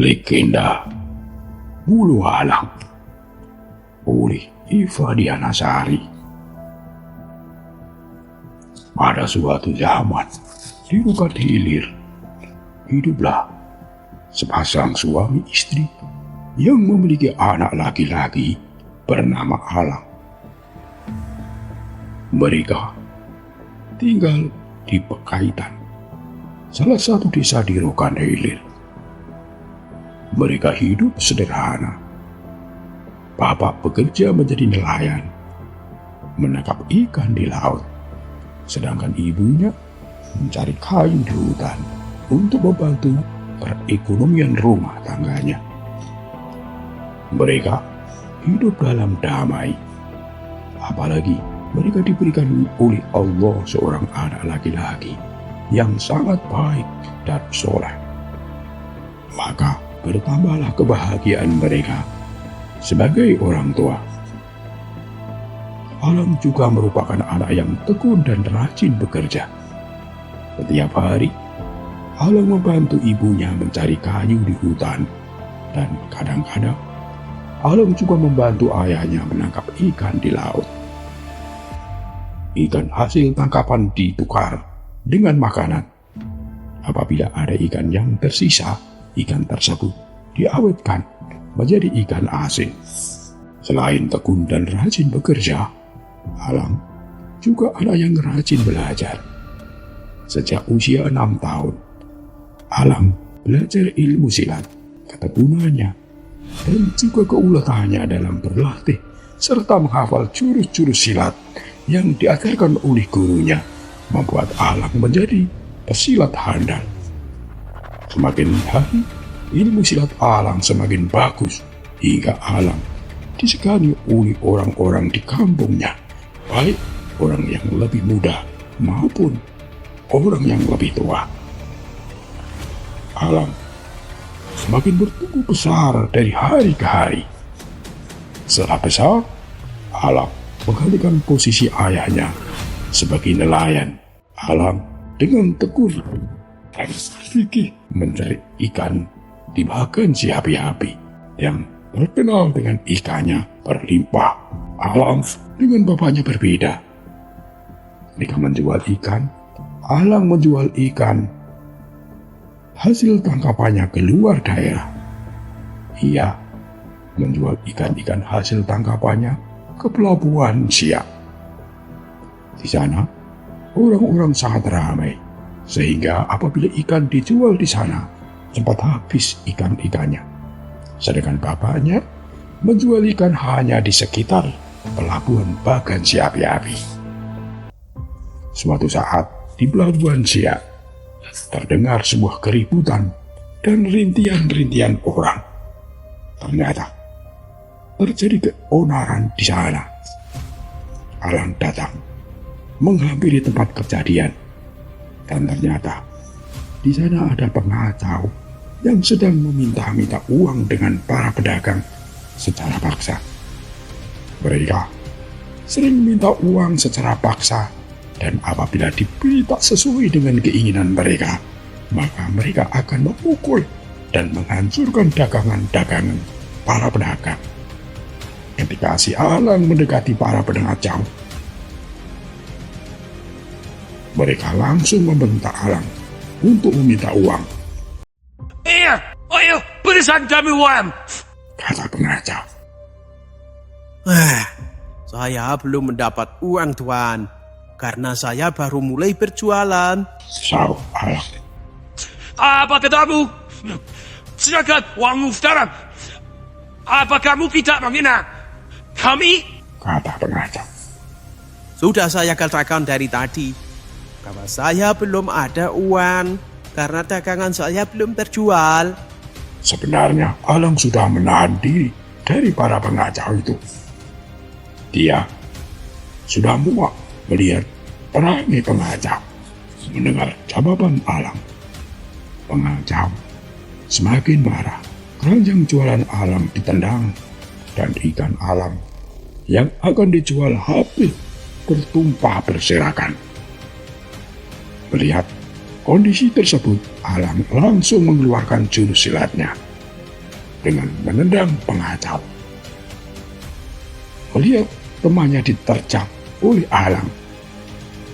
Legenda Bulu Halang oleh Iva Dianasari. Pada suatu zaman di Rukat Hilir hiduplah sepasang suami istri yang memiliki anak laki-laki bernama Alang. Mereka tinggal di Pekaitan, salah satu desa di Rukat Hilir. Mereka hidup sederhana. Bapak bekerja menjadi nelayan, menangkap ikan di laut, sedangkan ibunya mencari kayu di hutan untuk membantu perekonomian rumah tangganya. Mereka hidup dalam damai, apalagi mereka diberikan oleh Allah seorang anak laki-laki yang sangat baik dan soleh. Maka bertambahlah kebahagiaan mereka sebagai orang tua. Alang juga merupakan anak yang tekun dan rajin bekerja. Setiap hari, Alang membantu ibunya mencari kayu di hutan, dan kadang-kadang Alang juga membantu ayahnya menangkap ikan di laut. Ikan hasil tangkapan ditukar dengan makanan. Apabila ada ikan yang tersisa, ikan tersebut diawetkan menjadi ikan asin. Selain tekun dan rajin bekerja, Alang juga anak yang rajin belajar. Sejak usia 6 tahun, Alang belajar ilmu silat, ketekunannya, dan juga keuletannya dalam berlatih, serta menghafal jurus-jurus silat yang diajarkan oleh gurunya, membuat Alang menjadi pesilat handal. Semakin hari, ilmu silat Alang semakin bagus, hingga Alang disegani oleh orang-orang di kampungnya, baik orang yang lebih muda maupun orang yang lebih tua. Alang semakin bertumbuh besar dari hari ke hari. Setelah besar, Alang menggantikan posisi ayahnya sebagai nelayan. Alang dengan tekun dan gigih mencari ikan di bagan si api-api yang terkenal dengan ikannya berlimpah. Alang dengan bapaknya berbeda. Mereka menjual ikan, Alang menjual ikan hasil tangkapannya ke luar daerah. Ia menjual ikan-ikan hasil tangkapannya ke Pelabuhan Siak. Di sana, orang-orang sangat ramai, sehingga apabila ikan dijual di sana, cepat habis ikan-ikannya. Sedangkan bapaknya menjual ikan hanya di sekitar Pelabuhan Bagan Si Api-Api. Suatu saat di Pelabuhan Siak, terdengar sebuah keributan dan rintian-rintian orang. Ternyata terjadi keonaran di sana. Alang datang menghampiri tempat kejadian, dan ternyata di sana ada pengacau yang sedang meminta-minta uang dengan para pedagang secara paksa. Mereka sering meminta uang secara paksa, dan apabila diberi tak sesuai dengan keinginan mereka, maka mereka akan memukul dan menghancurkan dagangan-dagangan para pedagang. Ketika si Alang mendekati para pengacau, mereka langsung membentak Alang untuk meminta uang. Ayo, berikan kami uang, kata pengacau. Saya belum mendapat uang, Tuan, karena saya baru mulai berjualan. Sahut Alang. Apa katamu? Silakan uangmu sekarang. Apa kamu tidak mengenal kami? Kata pengacau. Sudah saya katakan dari tadi bahwa saya belum ada uang karena dagangan saya belum terjual. Sebenarnya Alang sudah menahan diri dari para pengacau itu. Dia sudah muak melihat perangai pengacau. Mendengar jawaban Alang, pengacau semakin marah. Keranjang jualan Alang ditendang, dan ikan Alang yang akan dijual habis bertumpah berserakan. Melihat kondisi tersebut, Alang langsung mengeluarkan jurus silatnya dengan menendang pengacau. Melihat temannya diterjang oleh Alang,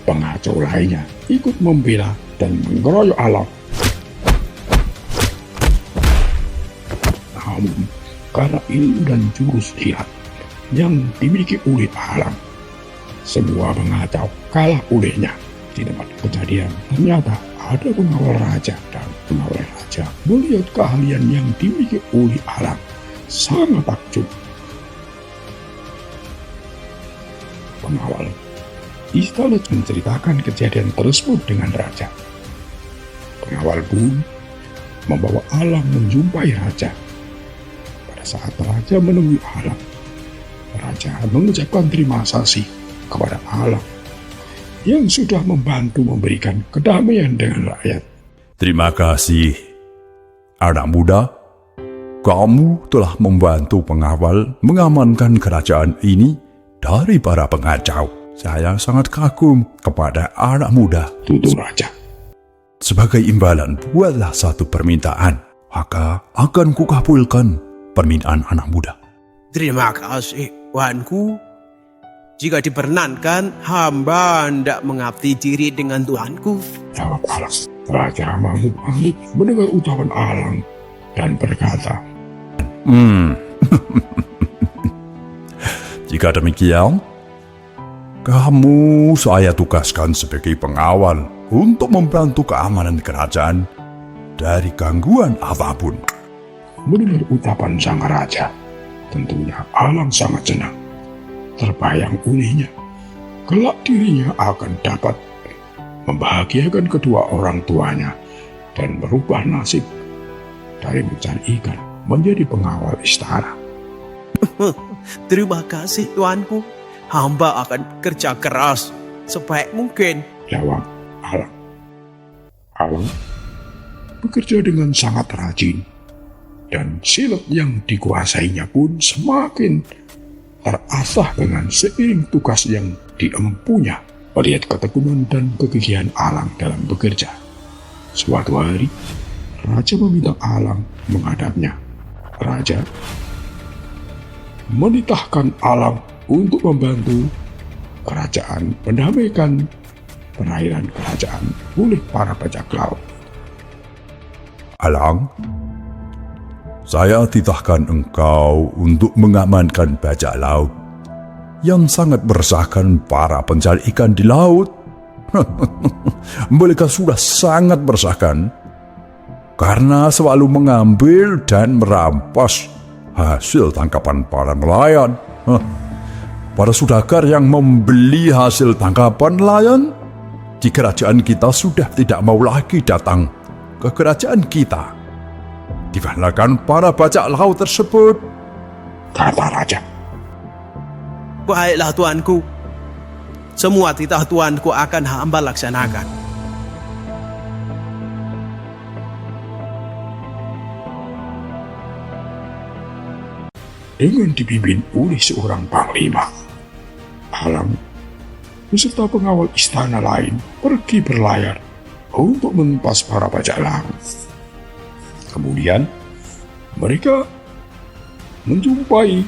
pengacau lainnya ikut membela dan mengeroyok Alang. Namun, karena ilmu dan jurus silat yang dimiliki oleh Alang, semua pengacau kalah olehnya. Di tempat kejadian, ternyata ada pengawal raja, dan pengawal raja melihat keahlian yang dimiliki oleh Alang sangat takjub. Pengawal istana menceritakan kejadian tersebut dengan raja. Pengawal pun membawa Alang menjumpai raja. Pada saat raja menemui Alang, raja mengucapkan terima kasih kepada Alang yang sudah membantu memberikan kedamaian dengan rakyat. Terima kasih, anak muda. Kamu telah membantu pengawal mengamankan kerajaan ini dari para pengacau. Saya sangat kagum kepada anak muda. Tutur raja. Sebagai imbalan, buatlah satu permintaan, maka akan kukabulkan permintaan anak muda. Terima kasih, Tuanku. Jika diperkenankan, hamba hendak mengabdi diri dengan Tuanku. Jawab Alang. Raja mengangguk mendengar ucapan Alang dan berkata, Jika demikian, kamu saya tugaskan sebagai pengawal untuk membantu keamanan kerajaan dari gangguan apapun. Mendengar ucapan sang raja, tentunya Alang sangat senang. Terbayang olehnya, kelak dirinya akan dapat membahagiakan kedua orang tuanya dan merubah nasib dari mencari ikan menjadi pengawal istana. Terima kasih, Tuanku. Hamba akan bekerja keras sebaik mungkin. Jawab Alang. Alang bekerja dengan sangat rajin, dan silat yang dikuasainya pun semakin terasah dengan seiring tugas yang diempunya. Melihat ketekunan dan kegigihan Alang dalam bekerja, suatu hari raja meminta Alang menghadapnya. Raja menitahkan Alang untuk membantu kerajaan mendamaikan perairan kerajaan oleh para bajak laut. Alang, saya titahkan engkau untuk mengamankan bajak laut yang sangat meresahkan para pencari ikan di laut. Mereka sudah sangat meresahkan karena selalu mengambil dan merampas hasil tangkapan para nelayan. Para saudagar yang membeli hasil tangkapan nelayan di kerajaan kita sudah tidak mau lagi datang ke kerajaan kita dikarenakan para bajak laut tersebut, Kata raja. Baiklah, Tuanku. Semua titah Tuanku akan hamba laksanakan. Dengan dipimpin oleh seorang panglima, Alang beserta pengawal istana lain pergi berlayar untuk menumpas para bajak laut. Kemudian mereka menjumpai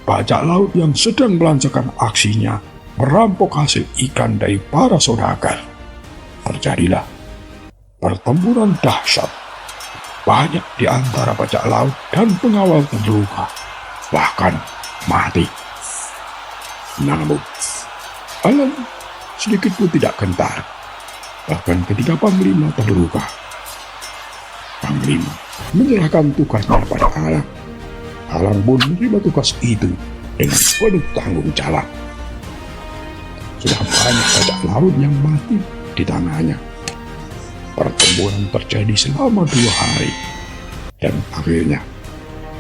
bajak laut yang sedang melancarkan aksinya merampok hasil ikan dari para saudagar. Terjadilah pertempuran dahsyat. Banyak di antara bajak laut dan pengawal terluka, bahkan mati. Namun Alang sedikit pun tidak gentar. Bahkan ketika panglima terluka, panglima menyerahkan tugasnya pada Alang. Alang pun menerima tugas itu dengan penuh tanggung jawab. Sudah banyak bajak laut yang mati di tangannya. Pertempuran terjadi selama 2 hari, dan akhirnya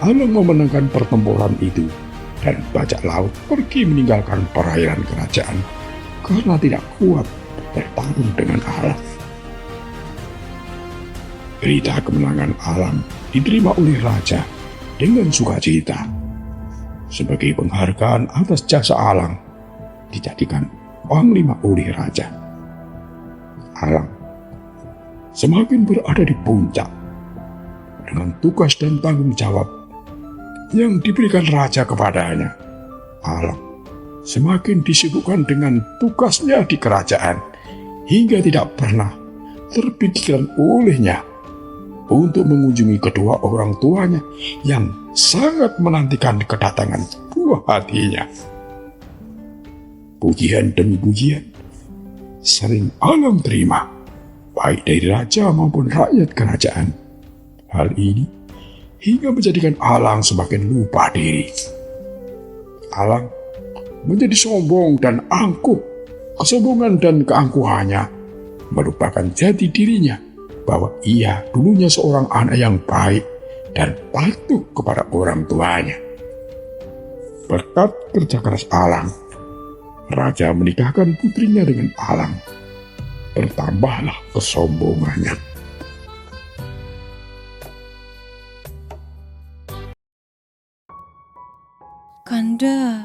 Alang memenangkan pertempuran itu, dan bajak laut pergi meninggalkan perairan kerajaan karena tidak kuat bertarung dengan Alang. Berita kemenangan Alang diterima oleh raja dengan sukacita. Sebagai penghargaan atas jasa Alang, dijadikan panglima oleh raja. Alang semakin berada di puncak dengan tugas dan tanggung jawab yang diberikan raja kepadanya. Alang semakin disibukkan dengan tugasnya di kerajaan, hingga tidak pernah terpikirkan olehnya untuk mengunjungi kedua orang tuanya yang sangat menantikan kedatangan buah hatinya. Pujian demi pujian sering Alang terima, baik dari raja maupun rakyat kerajaan. Hal ini hingga menjadikan Alang semakin lupa diri. Alang menjadi sombong dan angkuh. Kesombongan dan keangkuhannya merupakan jati dirinya bahwa ia dulunya seorang anak yang baik dan patuh kepada orang tuanya. Berkat kerja keras Alang, raja menikahkan putrinya dengan Alang. Bertambahlah kesombongannya. Kanda,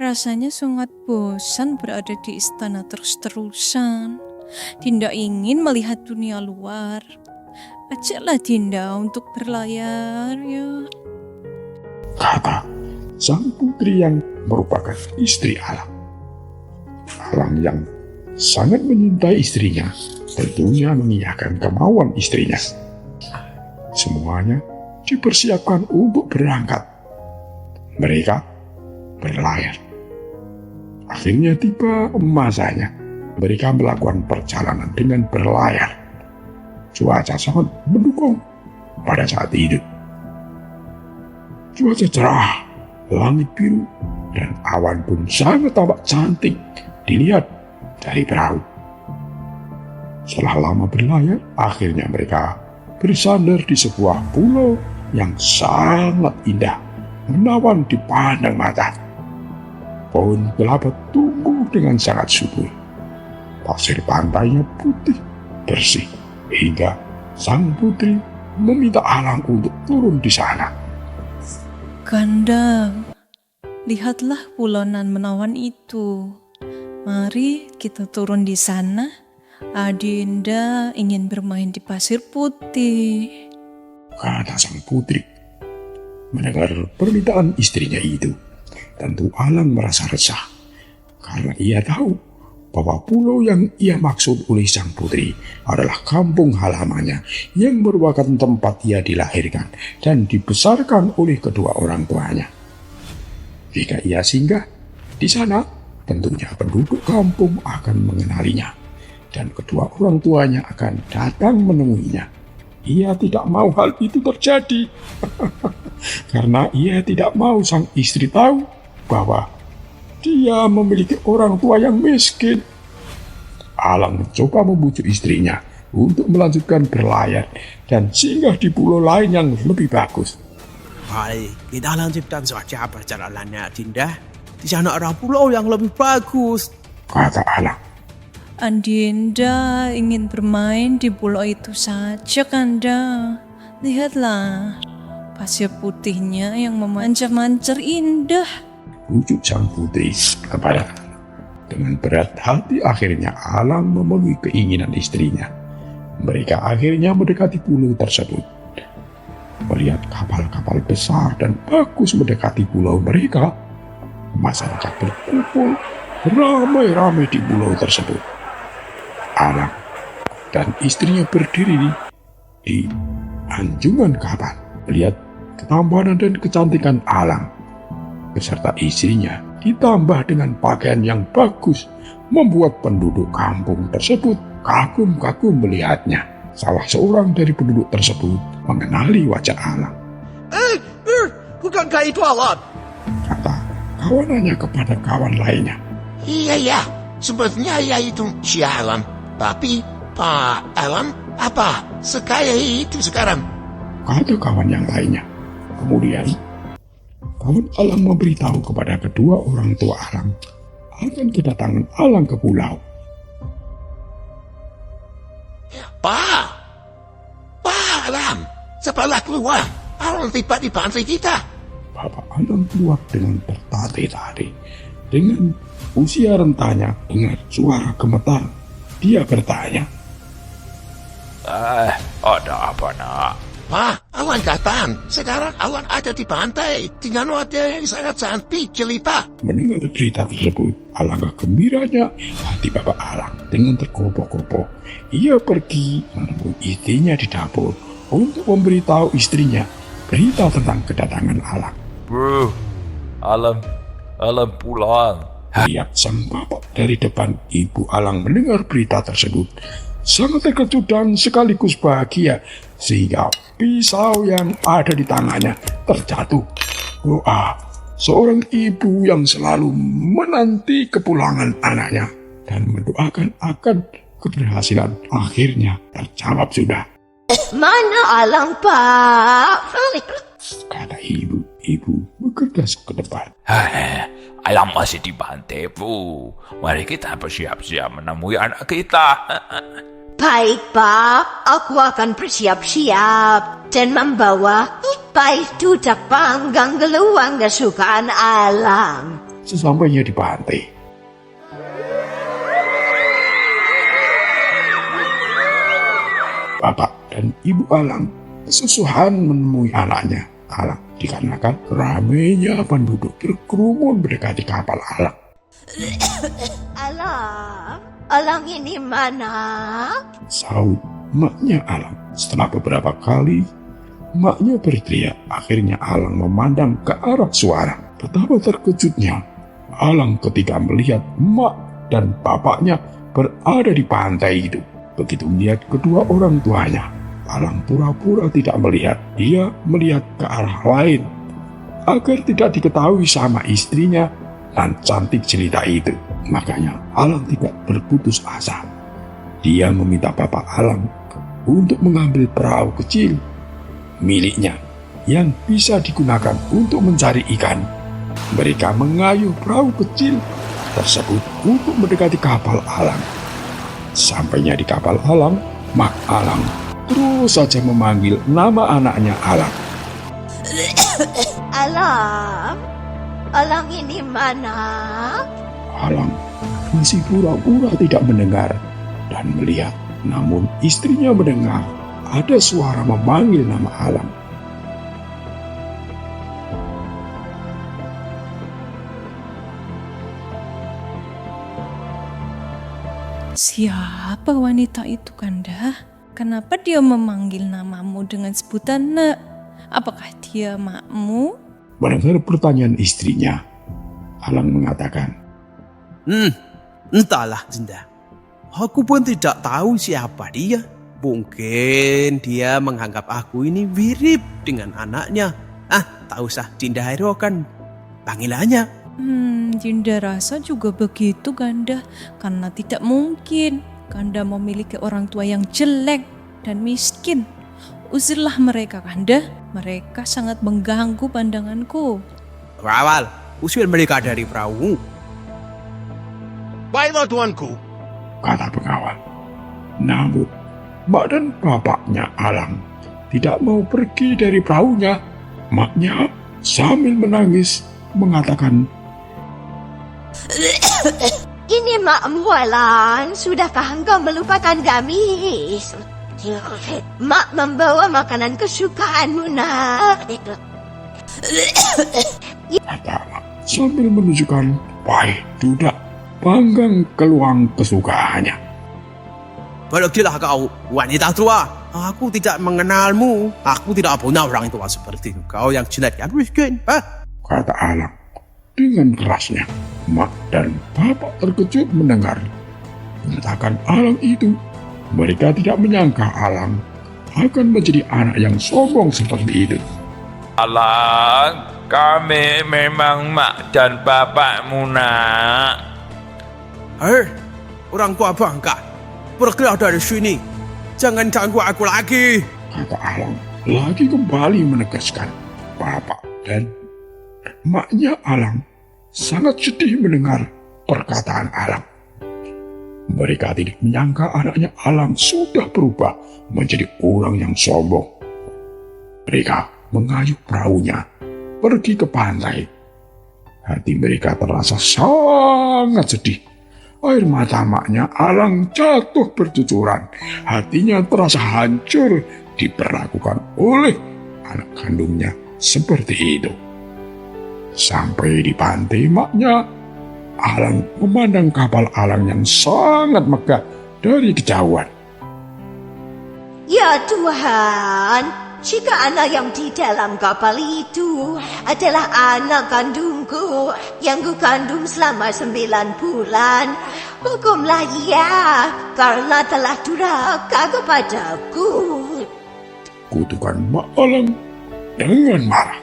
rasanya sangat bosan berada di istana terus-terusan. Dinda ingin melihat dunia luar. Ajaklah Dinda untuk berlayar ya. Kata sang putri yang merupakan istri Alang. Alang yang sangat menyintai istrinya tentunya mengiyakan kemauan istrinya. Semuanya dipersiapkan untuk berangkat. Mereka berlayar. Akhirnya tiba masanya mereka melakukan perjalanan dengan berlayar. Cuaca sangat mendukung pada saat itu. Cuaca cerah, langit biru, dan awan pun sangat tampak cantik dilihat dari perahu. Setelah lama berlayar, akhirnya mereka bersandar di sebuah pulau yang sangat indah, menawan dipandang mata. Pohon kelapa tumbuh dengan sangat subur. Pasir pantainya putih bersih, hingga sang putri meminta Alang untuk turun di sana. Kanda, lihatlah pulau nan menawan itu. Mari kita turun di sana. Adinda ingin bermain di pasir putih, Kata sang putri. Mendengar permintaan istrinya itu, tentu Alang merasa resah, karena ia tahu bahwa pulau yang ia maksud oleh sang putri adalah kampung halamannya yang merupakan tempat ia dilahirkan dan dibesarkan oleh kedua orang tuanya. Jika ia singgah di sana, tentunya penduduk kampung akan mengenalinya dan kedua orang tuanya akan datang menemuinya. Ia tidak mau hal itu terjadi karena ia tidak mau sang istri tahu bahwa dia memiliki orang tua yang miskin. Alang mencoba membujuk istrinya untuk melanjutkan berlayar dan singgah di pulau lain yang lebih bagus. Baik, kita lanjutkan saja perjalanannya, Dinda. Di sana ada pulau yang lebih bagus, Kata Alang. Adinda ingin bermain di pulau itu saja, Kanda. Lihatlah, pasir putihnya yang memancar-mancar indah. Bujuk sang putri kepada. Dengan berat hati akhirnya Alang memenuhi keinginan istrinya. Mereka akhirnya mendekati pulau tersebut. Melihat kapal-kapal besar dan bagus mendekati pulau mereka, masyarakat berkumpul beramai-ramai di pulau tersebut. Alang dan istrinya berdiri di anjungan kapal, melihat ketampanan dan kecantikan Alang beserta istrinya ditambah dengan pakaian yang bagus membuat penduduk kampung tersebut kagum-kagum melihatnya. Salah seorang dari penduduk tersebut mengenali wajah Alang. Bukankah itu Alang? Kata kawanannya kepada kawan lainnya. Iya, sebenarnya ya itu si Alam. Tapi Pak Alam apa sekaya itu sekarang? Kata kawan yang lainnya. Kemudian kawan Alang memberitahu kepada kedua orang tua Alang akan kedatangan Alang ke pulau. Pak Alam, setelah keluar Alam tiba di pantai kita. Bapak Alang keluar dengan tertatih-tatih. Dengan usia rentanya dengan suara gemetar, dia bertanya. Ada apa nak? Pak Awan datang. Sekarang Awan ada di pantai dengan wajah yang sangat cantik jelita. Mendengar berita tersebut, alangkah gembiranya hati Bapak Alang. Dengan tergopoh-gopoh, ia pergi menemui istrinya di dapur untuk memberitahu istrinya berita tentang kedatangan Alang. Bro, Alam pulang. Lihat sang bapak dari depan. Ibu Alang mendengar berita tersebut sangat terkejut dan sekaligus bahagia, sehingga pisau yang ada di tangannya terjatuh. Doa seorang ibu yang selalu menanti kepulangan anaknya dan mendoakan akan keberhasilan akhirnya terjawab sudah. Mana Alang, Pak? Kata ibu bergegas ke depan. Alam masih di pantai, Bu. Mari kita bersiap-siap menemui anak kita. Baik, Pak. Aku akan bersiap-siap dan membawa ipai dudak panggang geluang kesukaan Alang. Sesampainya di pantai, Bapak dan Ibu Alang kesusahan menemui anaknya Alang dikarenakan ramainya penduduk berkerumun mendekati kapal Alang. Alang ini mana? Sahut maknya Alang. Setelah beberapa kali maknya berteriak, akhirnya Alang memandang ke arah suara. Betapa terkejutnya Alang ketika melihat emak dan bapaknya berada di pantai itu. Begitu melihat kedua orang tuanya, Alang pura-pura tidak melihat. Dia melihat ke arah lain agar tidak diketahui sama istrinya dan cantik jelita itu. Makanya Alang tidak berputus asa. Dia meminta Bapak Alang untuk mengambil perahu kecil miliknya yang bisa digunakan untuk mencari ikan. Mereka mengayuh perahu kecil tersebut untuk mendekati kapal Alang. Sampainya di kapal Alang, Mak Alang terus saja memanggil nama anaknya Alang. Alang ini mana? Alang masih pura-pura tidak mendengar dan melihat, namun istrinya mendengar ada suara memanggil nama Alang. Siapa wanita itu, Kanda? Kenapa dia memanggil namamu dengan sebutan Nek? Apakah dia makmu? Mendengar pertanyaan istrinya, Alang mengatakan, Entahlah, Dinda. Aku pun tidak tahu siapa dia. Mungkin dia menganggap aku ini mirip dengan anaknya. Tak usah Dinda hiraukan panggilannya. Dinda rasa juga begitu, Kanda. Karena tidak mungkin Kanda memiliki orang tua yang jelek dan miskin. Usirlah mereka, Kanda. Mereka sangat mengganggu pandanganku. Rawal, usir mereka dari perahu. Baiklah tuanku. kata pengawal. Namun, mak dan bapaknya Alang tidak mau pergi dari perahunya. Maknya sambil menangis mengatakan, Ini makmu, Alang. Sudahkah engkau melupakan kami? Mak membawa makanan kesukaanmu, nak. kata mak sambil menunjukkan pai dudak panggang keluang kesukaannya. Pergilah kau, wanita tua. Aku tidak mengenalmu. Aku tidak punya orang tua seperti kau yang jelek dan miskin. Kata Alang dengan kerasnya. Mak dan bapak terkejut mendengar perkataan Alang itu. Mereka tidak menyangka Alang akan menjadi anak yang sombong seperti itu. Alang, kami memang mak dan bapakmu, nak. Orang tua bangka. Pergilah dari sini. Jangan ganggu aku lagi. Kata Alang lagi kembali menegaskan. Bapak dan maknya Alang sangat sedih mendengar perkataan Alang. Mereka tidak menyangka anaknya Alang sudah berubah menjadi orang yang sombong. Mereka mengayuh perahunya pergi ke pantai. Hati mereka terasa sangat sedih. Air mata maknya Alang jatuh bercucuran. Hatinya terasa hancur diperlakukan oleh anak kandungnya seperti itu. Sampai di pantai, maknya Alang memandang kapal Alang yang sangat megah dari kejauhan. Ya Tuhan, jika anak yang di dalam kapal itu adalah anak kandungku yang kukandung selama 9 bulan, hukumlah ia karena telah durhaka kepadaku. Kutukan Mak Alang dengan marah.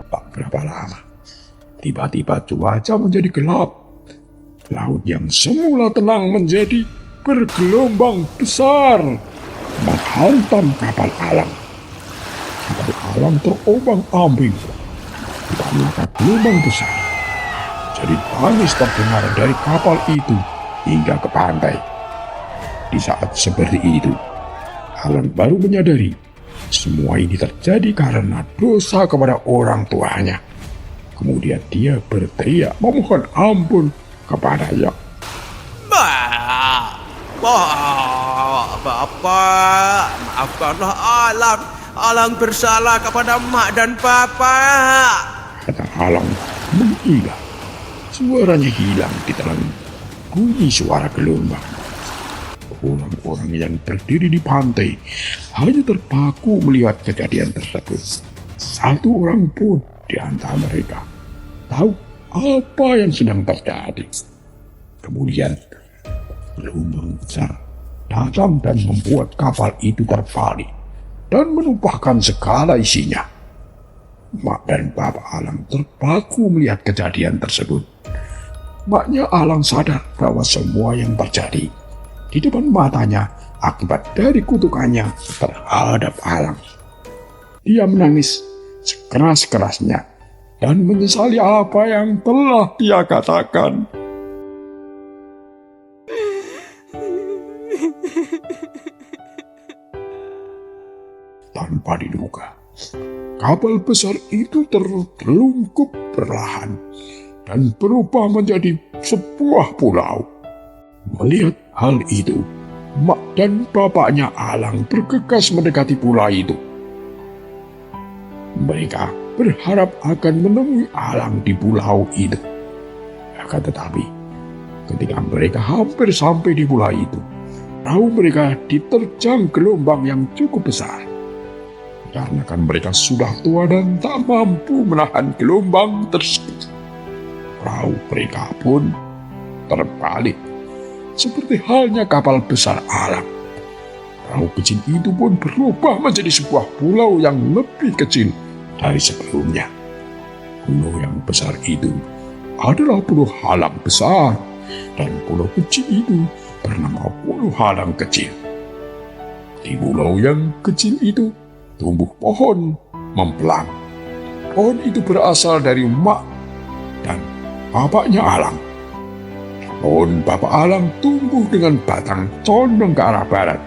Tak berapa lama, tiba-tiba cuaca menjadi gelap. Laut yang semula tenang menjadi bergelombang besar menghantam kapal Alang. Kapal Alang terombang-ambing di belakang gelombang besar. Jadi tangis terdengar dari kapal itu hingga ke pantai. Di saat seperti itu, Alang baru menyadari semua ini terjadi karena dosa kepada orang tuanya. Kemudian dia berteriak memohon ampun kepadanya. Bapak, maafkanlah Alang. Alang bersalah kepada Mak dan Bapak. Kata Alang menggigil. Suaranya hilang di dalam bunyi suara gelombang. Orang-orang yang berdiri di pantai hanya terpaku melihat kejadian tersebut. Satu orang pun di antara mereka tahu apa yang sedang terjadi. Kemudian gelombang besar datang dan membuat kapal itu terbalik dan menumpahkan segala isinya. Mak dan Bapak Alang terpaku melihat kejadian tersebut. Maknya Alang sadar bahwa semua yang terjadi di depan matanya akibat dari kutukannya terhadap Alang. Dia menangis sekeras-kerasnya dan menyesali apa yang telah dia katakan. Tanpa diduga, kapal besar itu terlungkup perlahan dan berubah menjadi sebuah pulau. Melihat hal itu, Mak dan bapaknya Alang bergegas mendekati pulau itu. Mereka berharap akan menemui Alang di pulau itu. Akan tetapi, ketika mereka hampir sampai di pulau itu, perahu mereka diterjang gelombang yang cukup besar. Karena kan mereka sudah tua dan tak mampu menahan gelombang tersebut. Perahu mereka pun terbalik, seperti halnya kapal besar Alang. Perahu kecil itu pun berubah menjadi sebuah pulau yang lebih kecil dari sebelumnya. Pulau yang besar itu adalah Pulau Halang besar, dan pulau kecil itu bernama Pulau Halang kecil. Di pulau yang kecil itu tumbuh pohon mempelai. Pohon itu berasal dari Mak dan bapaknya Alang. Pohon Bapak Alang tumbuh dengan batang condong ke arah barat,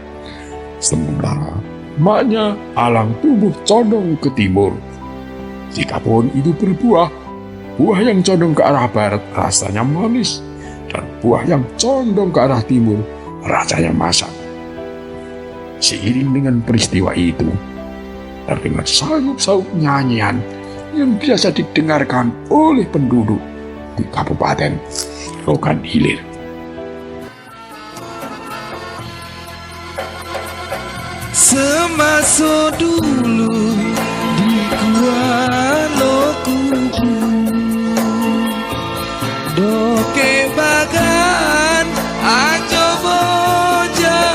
sementara maknya Alang tumbuh condong ke timur. Jika pohon itu berbuah, buah yang condong ke arah barat rasanya manis, dan buah yang condong ke arah timur rasanya masam. Seiring dengan peristiwa itu, terdengar sayup-sayup nyanyian yang biasa didengarkan oleh penduduk di Kabupaten Rokan Hilir. Semasa dulu di Gua Lokuku, doke bagan ajo bojamu,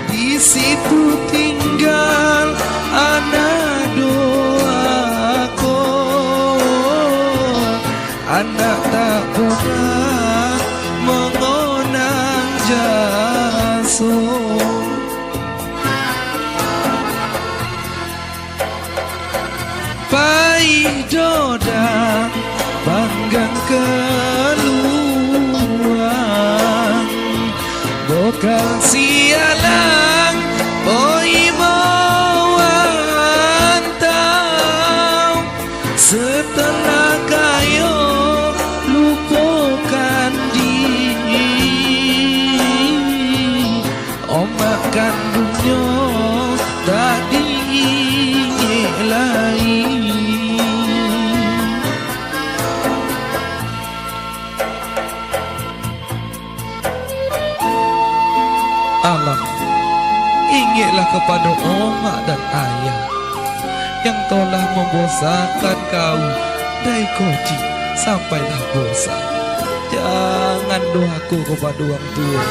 di situ tinggal anak doaku, anak tak pernah mengenang jasa. Pai doda panggang keluar, bokal sialang boi mawantau, setelah kayo lupakan diri, kandungnya tak dinilai. Alam, ingatlah kepada omak dan ayah yang telah membosankan kau dari kecil sampailah bosan. Jangan doaku kepada orang tua.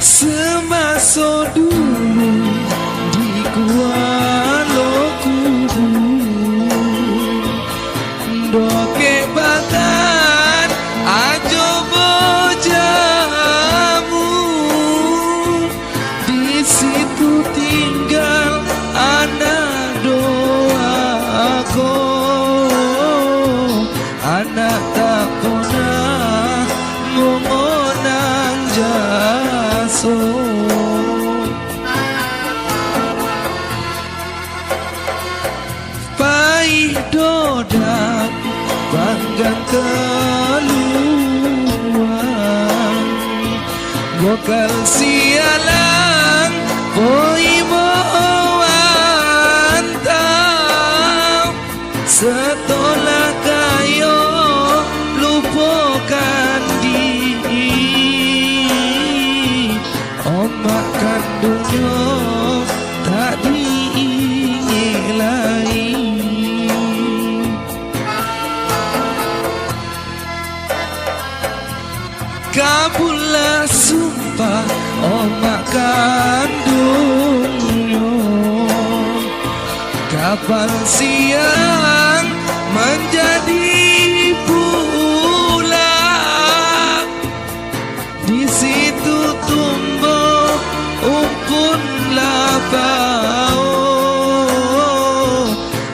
Semasa dulu di Kuala Kubur, doke bagan ajo bojamu, di situ tinggal anak doaku, anak tak pernah memonang jaso. Pahit dodak banggang keluar, lokal sialang boy mantap. Setelah kayo lupakan diri, omak kandungnya tak dinilai. Kabulah sumpah omak kandungnya, kapan siang menjadi bulan, di situ tumbuh umpun labau,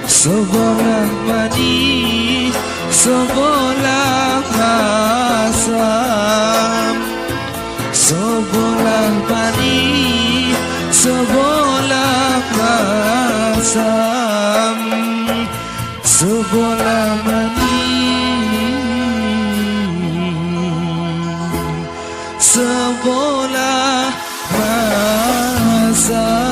sebelah mani sebelah masam, sebelah mani sebelah masam, sebelah mani sebelah masam.